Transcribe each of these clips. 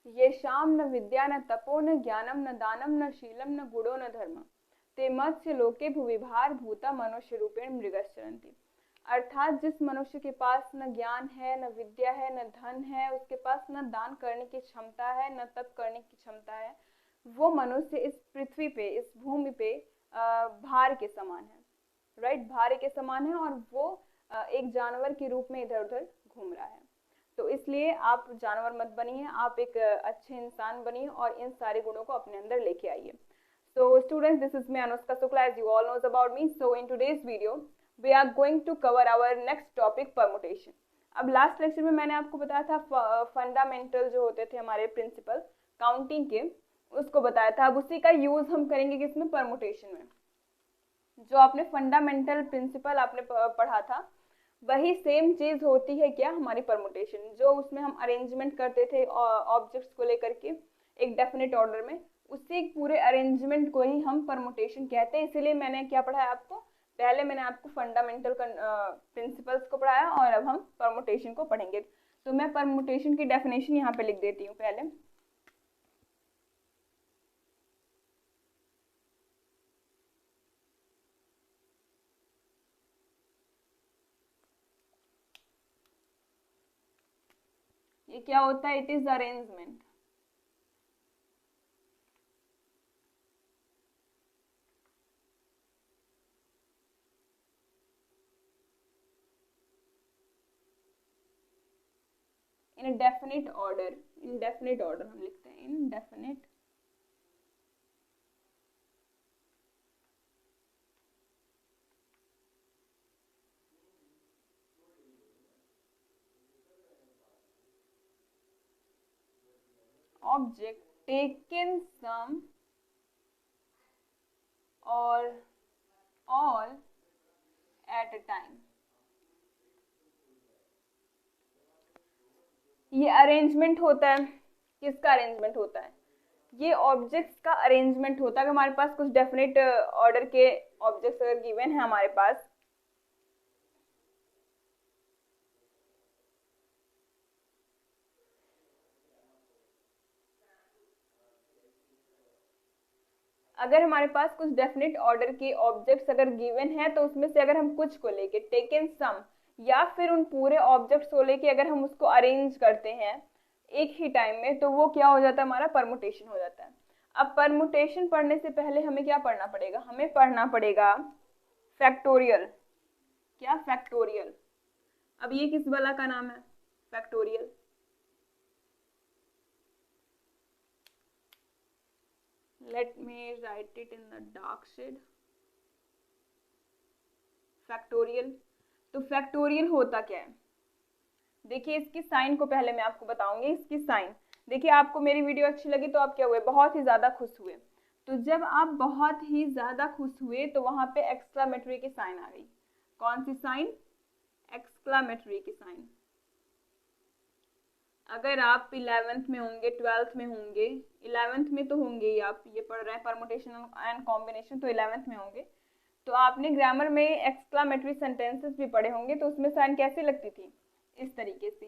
येषां न विद्या न तपो न ज्ञानम न दानम न शीलम न गुणो न धर्म ते मत्स्य लोके भुविभार भूता मनुष्य रूपेण मृगश्चरन्ति। अर्थात जिस मनुष्य के पास न ज्ञान है, न विद्या है, न धन है, उसके पास न दान करने की क्षमता है, न तप करने की क्षमता है, वो मनुष्य इस पृथ्वी पे, इस भूमि पे भार के समान है। राइट, भार के समान है और वो एक जानवर के रूप में इधर उधर घूम रहा है। तो इसलिए आप जानवर मत बनिए, आप एक अच्छे इंसान बनिए और इन सारे गुणों को अपने अंदर लेके आइए। So students, this is me Anushka Shukla, as you all knows about me. So in today's video we are going to cover our next topic, permutation. अब लास्ट लेक्चर में मैंने आपको बताया था फंडामेंटल जो होते थे हमारे प्रिंसिपल काउंटिंग के, उसको बताया था। अब उसी का यूज हम करेंगे किसमें, परमुटेशन में। जो आपने फंडामेंटल प्रिंसिपल आपने पढ़ा था वही सेम चीज होती है क्या, हमारी परमुटेशन। जो उसमें हम अरेंजमेंट करते थे ऑब्जेक्ट्स को लेकर के एक डेफिनेट ऑर्डर में, उसी पूरे अरेंजमेंट को ही हम परमुटेशन कहते हैं। इसीलिए मैंने क्या पढ़ाया आपको, पहले मैंने आपको फंडामेंटल प्रिंसिपल्स को पढ़ाया और अब हम परमुटेशन को पढ़ेंगे। तो मैं परमुटेशन की डेफिनेशन यहाँ पे लिख देती हूँ पहले। ये क्या होता है, it is arrangement. In definite order, in definite order हम लिखते हैं, इन definite object taken some or all at a time। ये अरेंजमेंट होता है, किसका अरेंजमेंट होता है, ये ऑब्जेक्ट्स का अरेंजमेंट होता है। अगर हमारे पास कुछ डेफिनेट ऑर्डर के ऑब्जेक्ट्स अगर गिवन है हमारे पास, अगर हमारे पास कुछ डेफिनेट ऑर्डर के ऑब्जेक्ट्स अगर गिवन है, तो उसमें से अगर हम कुछ को लेके टेकन सम या फिर उन पूरे ऑब्जेक्ट्स को लेके अगर हम उसको अरेंज करते हैं एक ही टाइम में, तो वो क्या हो जाता है, हमारा परमुटेशन हो जाता है। अब परमुटेशन पढ़ने से पहले हमें क्या पढ़ना पड़ेगा, हमें पढ़ना पड़ेगा फैक्टोरियल। क्या, फैक्टोरियल। अब ये किस वाला का नाम है, factorial. Let me write it in the dark shade, factorial. तो फैक्टोरियल होता क्या है, देखिए इसकी साइन को पहले मैं आपको बताऊंगी। इसकी साइन देखिए, आपको मेरी वीडियो अच्छी लगी तो आप क्या हुए, बहुत ही ज्यादा खुश हुए। तो जब आप बहुत ही ज्यादा खुश हुए तो वहां पे एक्सक्लामेटरी की साइन आ गई। कौन सी साइन, एक्सक्लामेटरी की साइन। अगर आप 11th में होंगे, 12th में होंगे, 11th में तो होंगे ही, आप ये पढ़ रहे हैं परमुटेशन एंड कॉम्बिनेशन, तो 11th में होंगे। तो आपने ग्रामर में एक्सक्लामेटरी सेंटेंसेस भी पढ़े होंगे, तो उसमें साइन कैसे लगती थी, इस तरीके से।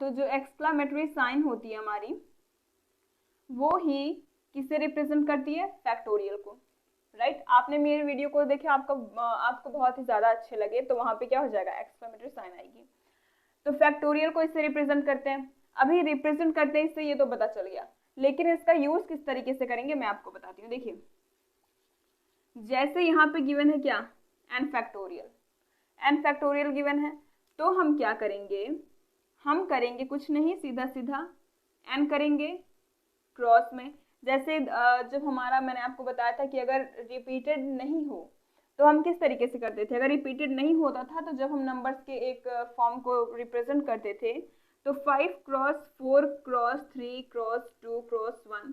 तो जो एक्सक्लामेटरी साइन होती है हमारी, वो ही किसे रिप्रेजेंट करती है, फैक्टोरियल को। राइट, आपने मेरी वीडियो को देखा, आपको बहुत ही ज्यादा अच्छे लगे, तो वहां पे क्या हो जाएगा, एक्सक्लामेटरी साइन आएगी। तो फैक्टोरियल को इससे रिप्रेजेंट करते हैं। अभी रिप्रेजेंट करते हैं इससे, ये तो पता चल गया, लेकिन इसका यूज किस तरीके से करेंगे मैं आपको बताती हूँ। देखिए, जैसे यहाँ पे गिवन है क्या, N factorial, N factorial given है, तो हम क्या करेंगे, हम करेंगे कुछ नहीं, सीधा सीधा एन करेंगे क्रॉस में। जैसे जब हमारा, मैंने आपको बताया था कि अगर रिपीटेड नहीं हो तो हम किस तरीके से करते थे। अगर रिपीटेड नहीं होता था तो जब हम नंबर्स के एक फॉर्म को रिप्रेजेंट करते थे, तो 5 क्रॉस 4 क्रॉस 3 क्रॉस 2 क्रॉस 1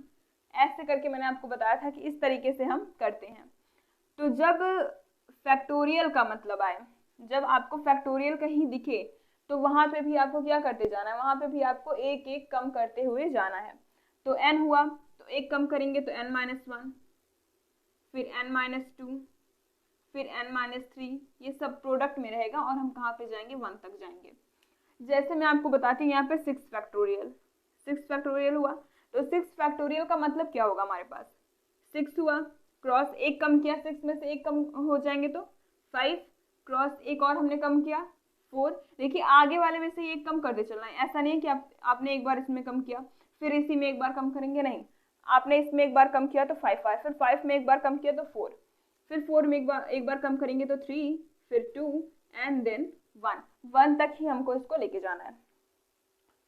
ऐसे करके मैंने आपको बताया था कि इस तरीके से हम करते हैं। तो जब फैक्टोरियल का मतलब आए, जब आपको फैक्टोरियल कहीं दिखे, तो वहां पे भी आपको क्या करते जाना है, वहां पे भी आपको एक एक कम करते हुए जाना है। तो n हुआ तो एक कम करेंगे तो n-1, फिर n-2, फिर n-3, ये सब प्रोडक्ट में रहेगा और हम कहाँ पे जाएंगे, 1 तक जाएंगे। जैसे मैं आपको बताती हूँ, यहाँ पे 6 फैक्टोरियल, 6 फैक्टोरियल हुआ। तो 6 फैक्टोरियल का मतलब क्या होगा, हमारे पास 6 हुआ, क्रॉस एक कम किया, 6 में से एक कम हो जाएंगे तो 5, क्रॉस एक और हमने कम किया 4। देखिए आगे वाले में से एक कम करते चलना है, ऐसा नहीं है कि आपने एक बार इसमें कम किया फिर इसी में एक बार कम करेंगे, नहीं, आपने इसमें एक बार कम किया तो 5 आया, फिर 5 में एक बार कम किया तो 4, फिर 4 में एक बार कम करेंगे तो 3, फिर 2 एंड देन 1 तक ही हमको इसको लेके जाना है।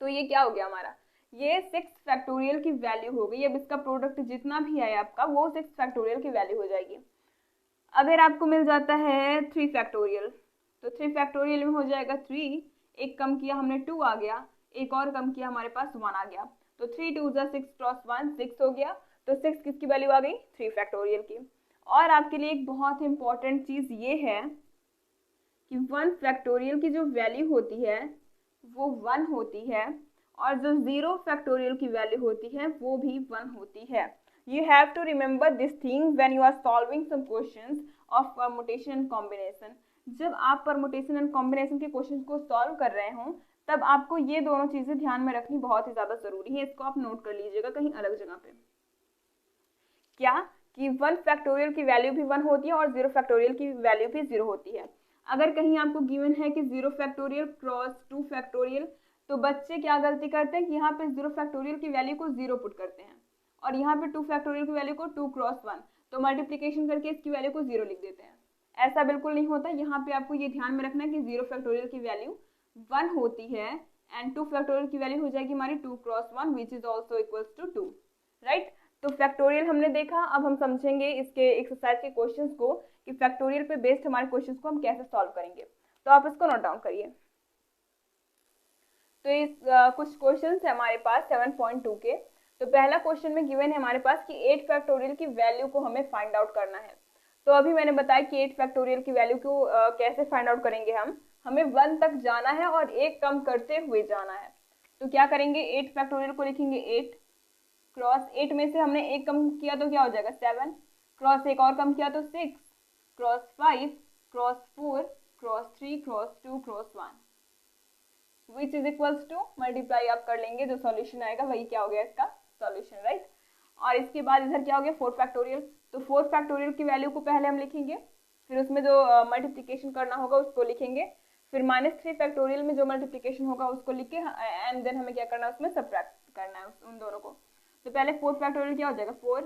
तो ये क्या हो गया हमारा, ये 6 फैक्टोरियल की वैल्यू हो गई। अब इसका प्रोडक्ट जितना भी आया आपका वो 6 फैक्टोरियल की वैल्यू हो जाएगी। अगर आपको मिल जाता है 3 फैक्टोरियल तो 3 फैक्टोरियल में हो जाएगा 3, एक कम किया हमने 2 आ गया, एक और कम किया हमारे पास 1 आ गया, तो 3 2 6 क्रॉस 1 6 हो गया। तो 6 किसकी वैल्यू आ गई, 3 फैक्टोरियल की। और आपके लिए एक बहुत इंपॉर्टेंट चीज ये है कि 1 फैक्टोरियल की जो वैल्यू होती है वो 1 होती है, और जो 0 फैक्टोरियल की वैल्यू होती है वो भी 1 होती है। You have to remember this thing when you are solving some questions of permutation and combination. जब आप permutation and combination के क्वेश्चन को सॉल्व कर रहे हो तब आपको ये दोनों चीजें ध्यान में रखनी बहुत ही ज्यादा जरूरी है। इसको आप नोट कर लीजिएगा कहीं अलग जगह पे। क्या कि 1 फैक्टोरियल की वैल्यू भी 1 होती है और 0 फैक्टोरियल की वैल्यू भी 0 होती है। अगर कहीं आपको गिवन है कि 0 फैक्टोरियल क्रॉस 2 फैक्टोरियल, तो बच्चे क्या गलती करते हैं कि यहाँ पे 0 फैक्टोरियल की वैल्यू को 0 पुट करते हैं और यहाँ पे 2 फैक्टोरियल की वैल्यू को 2 क्रॉस 1, तो मल्टीप्लिकेशन करके इसकी वैल्यू को 0 लिख देते हैं। ऐसा बिल्कुल नहीं होता। यहाँ पे आपको ये ध्यान में रखना है कि 0 फैक्टोरियल की वैल्यू 1 होती है एंड 2 फैक्टोरियल की वैल्यू हो जाएगी हमारी 2 cross 1 which is also equals to 2, right. तो फैक्टोरियल हमने देखा, अब हम समझेंगे इसके एक्सरसाइज के क्वेश्चंस को कि फैक्टोरियल पे बेस्ड हमारे क्वेश्चंस को हम कैसे सॉल्व करेंगे। तो आप इसको नोट डाउन करिए। तो इस कुछ क्वेश्चंस है हमारे पास 7.2 के। तो पहला क्वेश्चन में गिवन है हमारे पास कि 8 फैक्टोरियल की वैल्यू को हमें फाइंड आउट करना है। तो अभी मैंने बताया कि 8 फैक्टोरियल की वैल्यू को कैसे फाइंड आउट करेंगे, हमें 1 तक जाना है और एक कम करते हुए जाना है। तो क्या करेंगे, 8 फैक्टोरियल को लिखेंगे 8, क्रॉस 8 में से हमने एक कम किया तो क्या हो जाएगा 7, क्रॉस एक और कम किया तो 6, cross 5, cross 4, cross 3, cross 2, cross 1 which is equals to, multiply आप कर लेंगे, जो सॉल्यूशन आएगा वही क्या हो गया इसका सॉल्यूशन, राइट। और इसके बाद इधर क्या हो गया 4 फैक्टोरियल। तो 4 फैक्टोरियल की वैल्यू को पहले हम लिखेंगे, फिर उसमें जो मल्टीप्लिकेशन करना होगा उसको लिखेंगे, फिर -3 फैक्टोरियल में जो मल्टीप्लिकेशन होगा उसको लिख के एंड देन हमें क्या करना है उसमें सब्ट्रैक्ट करना है उन दोनों को। तो पहले 4 फैक्टोरियल क्या हो जाएगा 4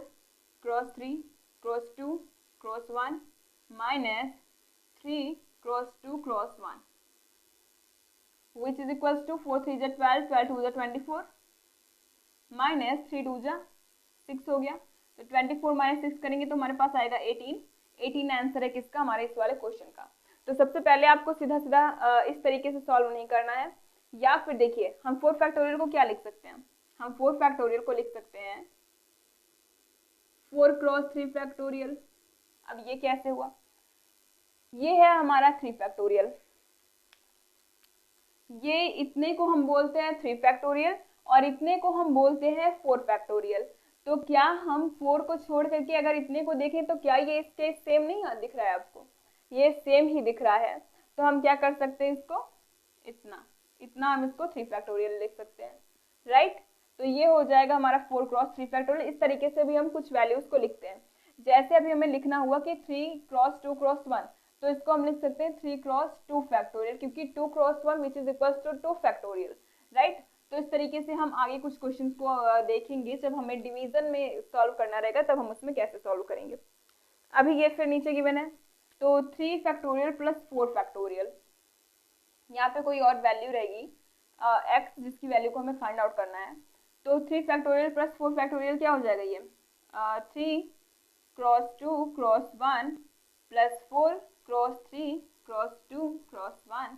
cross 3 cross 2 cross 1 -3 cross 2 cross 1 which is equals to 4 3 जा 12, 12 2 जा 24, -3 2 जा 6 हो गया। तो 24 - 6 करेंगे तो हमारे पास आएगा 18 आंसर है किसका, हमारे इस वाले क्वेश्चन का। तो सबसे पहले आपको सीधा सीधा इस तरीके से सॉल्व नहीं करना है, या फिर देखिए हम 4 फैक्टोरियल को क्या लिख सकते हैं, हम 4 फैक्टोरियल को लिख सकते हैं 4 क्रॉस 3 फैक्टोरियल। अब ये कैसे हुआ, ये है हमारा 3 फैक्टोरियल, ये इतने को हम बोलते हैं 3 फैक्टोरियल और इतने को हम बोलते हैं 4 फैक्टोरियल। तो क्या हम 4 को छोड़ करके अगर इतने को देखें तो क्या ये इसके सेम नहीं दिख रहा है आपको, ये सेम ही दिख रहा है। तो हम क्या कर सकते हैं इसको, इतना हम इसको 3 फैक्टोरियल लिख सकते हैं, राइट। तो ये हो जाएगा हमारा 4 क्रॉस 3 फैक्टोरियल। इस तरीके से भी हम कुछ वैल्यूज को लिखते हैं, जैसे अभी हमें लिखना हुआ कि 3 क्रॉस 2 क्रॉस 1, तो इसको हम लिख सकते हैं 3 क्रॉस 2 फैक्टोरियल, क्योंकि 2 cross 1 which is equals to 2 factorial, right. तो इस तरीके से हम आगे कुछ क्वेश्चंस को देखेंगे, जब हमें डिवीजन में सॉल्व करना रहेगा तब हम उसमें कैसे सॉल्व करेंगे। अभी ये फिर नीचे गिवन है, तो 3 फैक्टोरियल प्लस 4 फैक्टोरियल, यहाँ पे कोई और वैल्यू रहेगी x जिसकी वैल्यू को हमें फाइंड आउट करना है। तो 3 फैक्टोरियल प्लस 4 फैक्टोरियल क्या हो जाएगा, ये 3 cross 2 cross 1 plus 4 cross 3 cross 2 cross 1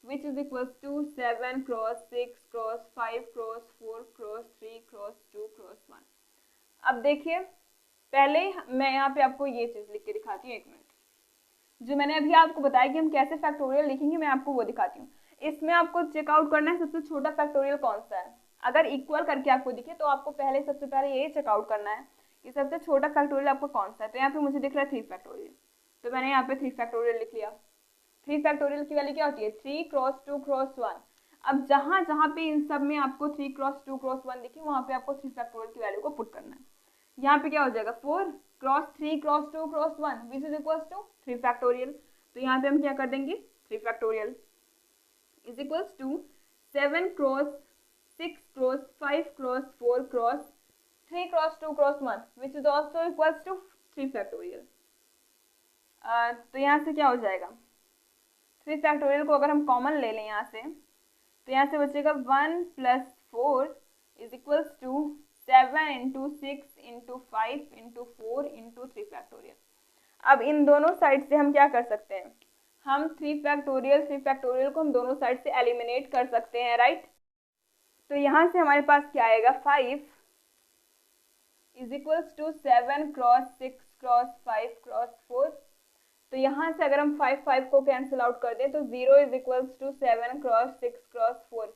which is equals to 7 cross 6 cross 5 cross 4 cross 3 cross 2 cross 1। अब देखिए पहले मैं यहाँ पे आपको ये चीज लिख के दिखाती हूँ, एक मिनट। जो मैंने अभी आपको बताया कि हम कैसे फैक्टोरियल लिखेंगे, मैं आपको वो दिखाती हूँ। इसमें आपको चेकआउट करना है सबसे छोटा फैक्टोरियल कौन सा है। अगर इक्वल करके आपको दिखे तो आपको सबसे पहले यही चेकआउट करना है कि सबसे छोटा फैक्टोरियल आपको कौन सा है। तो यहाँ पे मुझे दिख रहा है 3 फैक्टोरियल, तो मैंने यहाँ पे 3 फैक्टोरियल लिख लिया। 3 फैक्टोरियल की वैल्यू क्या होती है 3 क्रॉस 2 क्रॉस 1। अब जहां जहां पे इन सब में आपको 3 क्रॉस 2 क्रॉस 1 दिखे वहां पे आपको 3 फैक्टोरियल की वैल्यू को पुट करना है। यहाँ पे क्या हो जाएगा 4 cross 3 cross 2 cross 1 which is equal to 3 factorial. तो यहाँ पे हम क्या कर देंगे 3 factorial is equals to 7 cross 6 cross 5 cross 4 cross 3 cross 2 cross 1 which is also equals to 3 factorial. तो यहाँ से क्या हो जाएगा 3 फैक्टोरियल को अगर हम कॉमन ले लें यहाँ से तो यहाँ से बचेगा 1 plus 4 is equals to 7 into 6 into 5 into 4 into 3 factorial. अब इन दोनों साइड से हम क्या कर सकते हैं, हम 3 फैक्टोरियल को हम दोनों साइड से एलिमिनेट कर सकते हैं, राइट। तो यहाँ से हमारे पास क्या आएगा 5 is equals to 7 cross 6 cross 5 cross 4। तो यहाँ से अगर हम 5 को कैंसिल आउट कर दें तो 0 is equals to 7 cross 6 cross 4।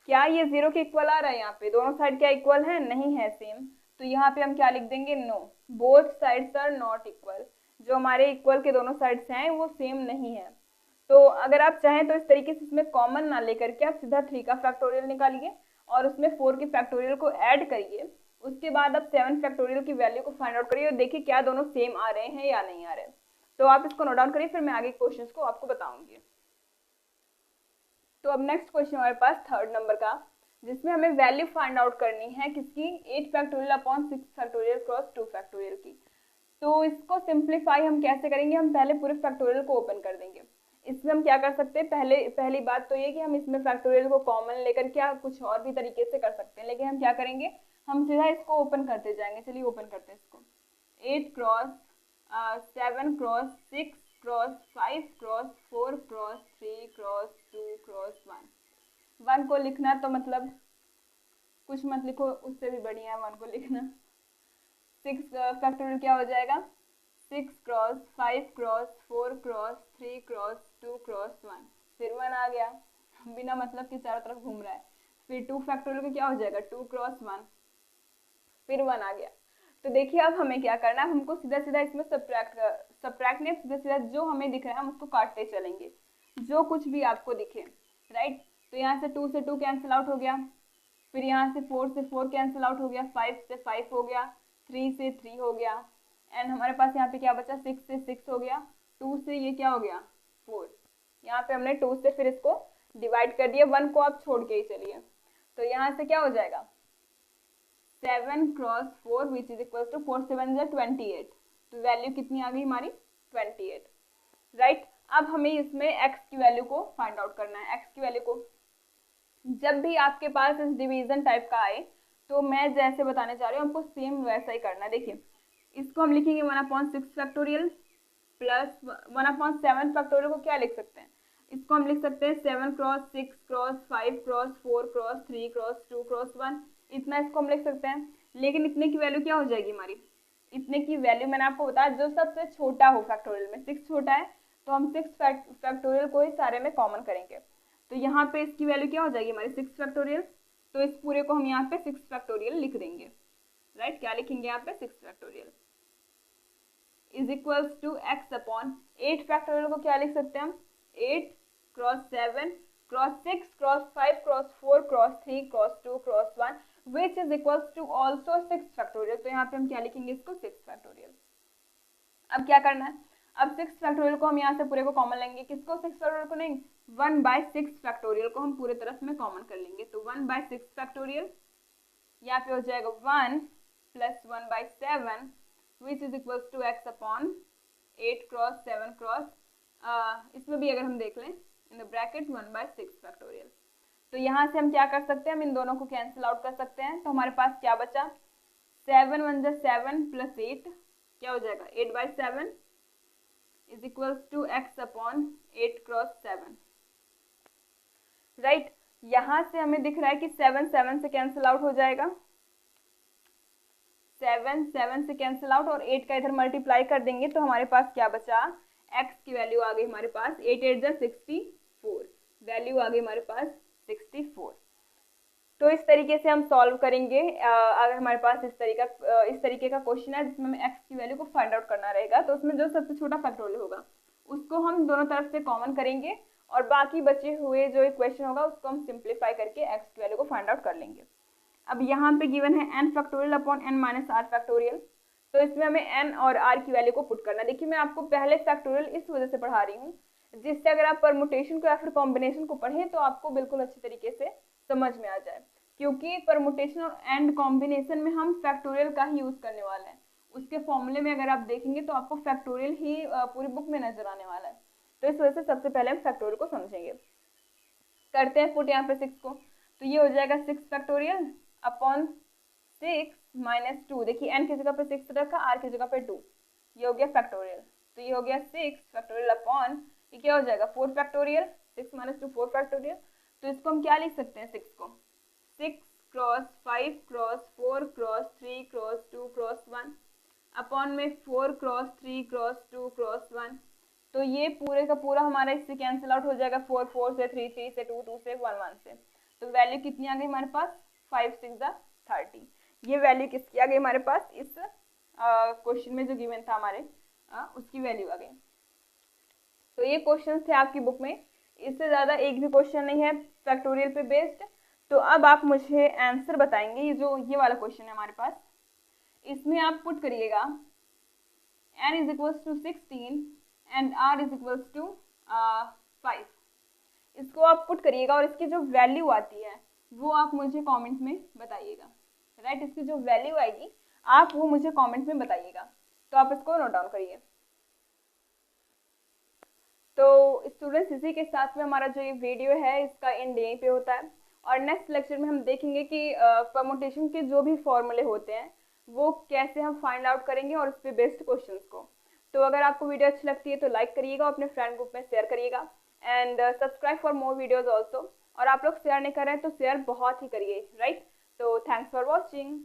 क्या ये 0 के इक्वल आ रहा है, यहाँ पे दोनों साइड क्या इक्वल है, नहीं है सेम। तो यहाँ पे हम क्या लिख देंगे no, both sides are not equal. जो हमारे इक्वल के दोनों साइड्स हैं वो सेम नहीं है। तो अगर आप चाहें तो इस तरीके से इसमें कॉमन ना लेकर के आप सीधा 3 का फैक्टोरियल निकालिए और उसमें 4 के फैक्टोरियल को ऐड करिए। उसके बाद आप 7 फैक्टोरियल की वैल्यू को फाइंड आउट करिए और देखिए क्या दोनों सेम आ रहे हैं या नहीं आ रहे। तो आप इसको नोट डाउन करिए, फिर मैं आगे क्वेश्चंस को आपको बताऊंगी। तो अब नेक्स्ट क्वेश्चन हमारे पास 3rd नंबर का, जिसमें हमें वैल्यू फाइंड आउट करनी है किसकी 8 factorial upon 6 factorial cross 2 factorial की। तो इसको सिंप्लीफाई हम कैसे करेंगे, हम पहले पूरे फैक्टोरियल को ओपन कर देंगे। इसमें हम क्या कर सकते हैं, पहली बात तो ये कि हम इसमें फैक्टोरियल को कॉमन लेकर क्या कुछ और भी तरीके से कर सकते हैं, लेकिन हम क्या करेंगे, हम सीधा इसको ओपन करते जाएंगे। चलिए ओपन करते हैं इसको। 8 cross 7 cross 6 cross 5 cross 4 cross 3 cross 2 cross 1 को लिखना तो मतलब कुछ मत लिखो, उससे भी बढ़िया है 1 को लिखना। 6 फैक्टोरियल क्या हो जाएगा 6 cross 5 cross 4 cross 3 cross 2 cross 1, फिर 1 आ गया, बिना मतलब के चारों तरफ घूम रहा है। फिर 2 फैक्टोरियल का क्या हो जाएगा 2 क्रॉस 1, फिर 1 आ गया। तो देखिए अब हमें क्या करना है, हमको सीधा सीधा इसमें सब्ट्रैक्ट नहीं, सीधा सीधा जो हमें दिख रहा है हम उसको काटते चलेंगे, जो कुछ भी आपको दिखे, राइट। तो यहाँ से 2 से 2 कैंसिल आउट हो गया, फिर यहाँ से 4 से 4 कैंसिल आउट हो गया, 5 से 5 हो गया, 3 से 3 हो गया, एंड हमारे पास यहाँ पे क्या बचा 6 से 6 हो गया, 2 से ये क्या हो गया 4। यहाँ पे हमने 2 से फिर इसको डिवाइड कर दिया, 1 को आप छोड़ के ही चलिए। तो यहाँ से क्या हो जाएगा 7 cross 4 which is equal to 4 7 जा 28। तो वैल्यू कितनी आ गई हमारी 28, राइट। अब हमें इसमें x की वैल्यू को फाइंड आउट करना है। x की वैल्यू को जब भी आपके पास इस डिवीजन टाइप का आए तो मैं जैसे बताने जा रही हूँ आपको सेम वैसा ही करना है। देखिए इसको हम लिखेंगे 1/6 फैक्टोरियल प्लस 1/7 फैक्टोरियल को क्या लिख सकते हैं, इसको हम लिख सकते हैं 7 cross 6 cross 5 cross 4 cross 3 cross 2 cross 1, इतना इसको हम लिख सकते हैं। लेकिन इतने की वैल्यू क्या हो जाएगी हमारी, इतने की वैल्यू मैंने आपको बताया जो सबसे छोटा हो फैक्टोरियल में, 6 छोटा है तो हम 6 फैक्टोरियल को ही सारे में कॉमन करेंगे। तो यहाँ पे इसकी वैल्यू क्या हो जाएगी हमारी 6 फैक्टोरियल। तो इस पूरे को हम यहाँ पे 6 फैक्टोरियल लिख देंगे, राइट। क्या लिखेंगे यहाँ पे 6 factorial is equals to x upon 8 factorial को क्या लिख सकते हैं हम 8 cross 7 cross 6 cross 5 cross 4 cross 3 cross 2 cross 1 which is equals to also 6 factorial. तो यहाँ पे हम क्या लिखेंगे इसको 6 फैक्टोरियल। अब क्या करना है, अब 6 फैक्टोरियल को हम यहाँ से पूरे को कॉमन लेंगे, किसको 6 फैक्टोरियल को नहीं 1/6 फैक्टोरियल को हम पूरे तरफ में कॉमन कर लेंगे। तो 1/6 फैक्टोरियल यहाँ पे हो जाएगा 1 plus 1/7 which is equals to x upon 8 cross 7 cross इसमें भी अगर हम देख लें इन द ब्रैकेट 1/6 फैक्टोरियल। तो यहाँ से हम क्या कर सकते हैं, हम इन दोनों को कैंसिल आउट कर सकते हैं। तो हमारे पास क्या बचा 7 1 जा 7 प्लस 8 क्या हो जाएगा 8/7 is equals to x upon 8 cross 7, right. यहाँ से हमें दिख रहा है कि 7 7 से कैंसिल आउट हो जाएगा, 7 7 से कैंसिल आउट और 8 का इधर मल्टीप्लाई कर देंगे तो हमारे पास क्या बचा x की वैल्यू आ गई हमारे पास 8 8 जा 64, वैल्यू आ गई हमारे पास 64। तो इस तरीके से हम सॉल्व करेंगे। अगर हमारे पास इस तरीके का क्वेश्चन है जिसमें हमें x की वैल्यू को फाइंड आउट करना रहेगा तो उसमें जो सबसे छोटा फैक्टोरियल होगा उसको हम दोनों तरफ से कॉमन करेंगे और बाकी बचे हुए जो इक्वेशन होगा उसको हम सिंप्लीफाई करके x की वैल्यू को फाइंड आउट कर लेंगे। अब यहाँ पे गिवन है n factorial upon n minus r factorial, तो इसमें हमें n और r की वैल्यू को पुट करना है। देखिए मैं आपको पहले फैक्टोरियल इस वजह से पढ़ा रही हूँ जिससे अगर आप परमुटेशन को या फिर कॉम्बिनेशन को पढ़ें तो आपको बिल्कुल अच्छे तरीके से समझ में आ जाए, क्योंकि परमुटेशन और एंड कॉम्बिनेशन में हम फैक्टोरियल का ही यूज करने वाले हैं। उसके फॉर्मूले में अगर आप देखेंगे तो आपको फैक्टोरियल ही पूरी बुक में नजर आने वाला है, तो इस वजह से सबसे पहले हम फैक्टोरियल को समझेंगे। करते हैं पुट यहाँ पे 6 को, तो ये हो जाएगा 6 फैक्टोरियल अपॉन 6 माइनस 2। देखिए n की जगह पे 6 रखा, r की जगह पे 2, ये हो गया फैक्टोरियल। तो ये हो गया 6 फैक्टोरियल अपॉन, ये क्या हो जाएगा 4 फैक्टोरियल, 6 माइनस 2 4 फैक्टोरियल। तो इसको हम क्या लिख सकते हैं 6 को 6 cross 5 cross 4 cross 3 cross 2 cross 1 upon में 4 क्रॉस 3 क्रॉस 2 क्रॉस 1। तो ये पूरे का पूरा हमारा इससे कैंसिल आउट हो जाएगा, 4 4 से 3 3 से 2 2 से 1 1 से। तो वैल्यू कितनी आ गई हमारे पास 5 6 30। ये वैल्यू किसकी आ गई हमारे पास, इस क्वेश्चन में जो गिवन था हमारे उसकी वैल्यू आ गई। तो ये क्वेश्चन थे आपकी बुक में, इससे ज़्यादा एक भी क्वेश्चन नहीं है फैक्टोरियल पे बेस्ड। तो अब आप मुझे आंसर बताएंगे, ये जो ये वाला क्वेश्चन है हमारे पास, इसमें आप पुट करिएगा n is equals to 16 and r is equals to 5। इसको आप पुट करिएगा और इसकी जो वैल्यू आती है वो आप मुझे कमेंट में बताइएगा। राइट, इसकी जो वैल्यू आएगी आप वो मुझे कमेंट में बताइएगा। तो आप इसको नोट डाउन करिए। तो स्टूडेंट्स इसी के साथ में हमारा जो ये वीडियो है इसका एंड यहीं पे होता है, और नेक्स्ट लेक्चर में हम देखेंगे कि परमुटेशन के जो भी फॉर्मूले होते हैं वो कैसे हम फाइंड आउट करेंगे और उस पर बेस्ड क्वेश्चंस को। तो अगर आपको वीडियो अच्छी लगती है तो लाइक करिएगा, अपने फ्रेंड ग्रुप में शेयर करिएगा and subscribe for more videos also. और आप लोग शेयर नहीं कर रहे हैं तो शेयर बहुत ही करिए। राइट, तो थैंक्स फॉर वॉचिंग।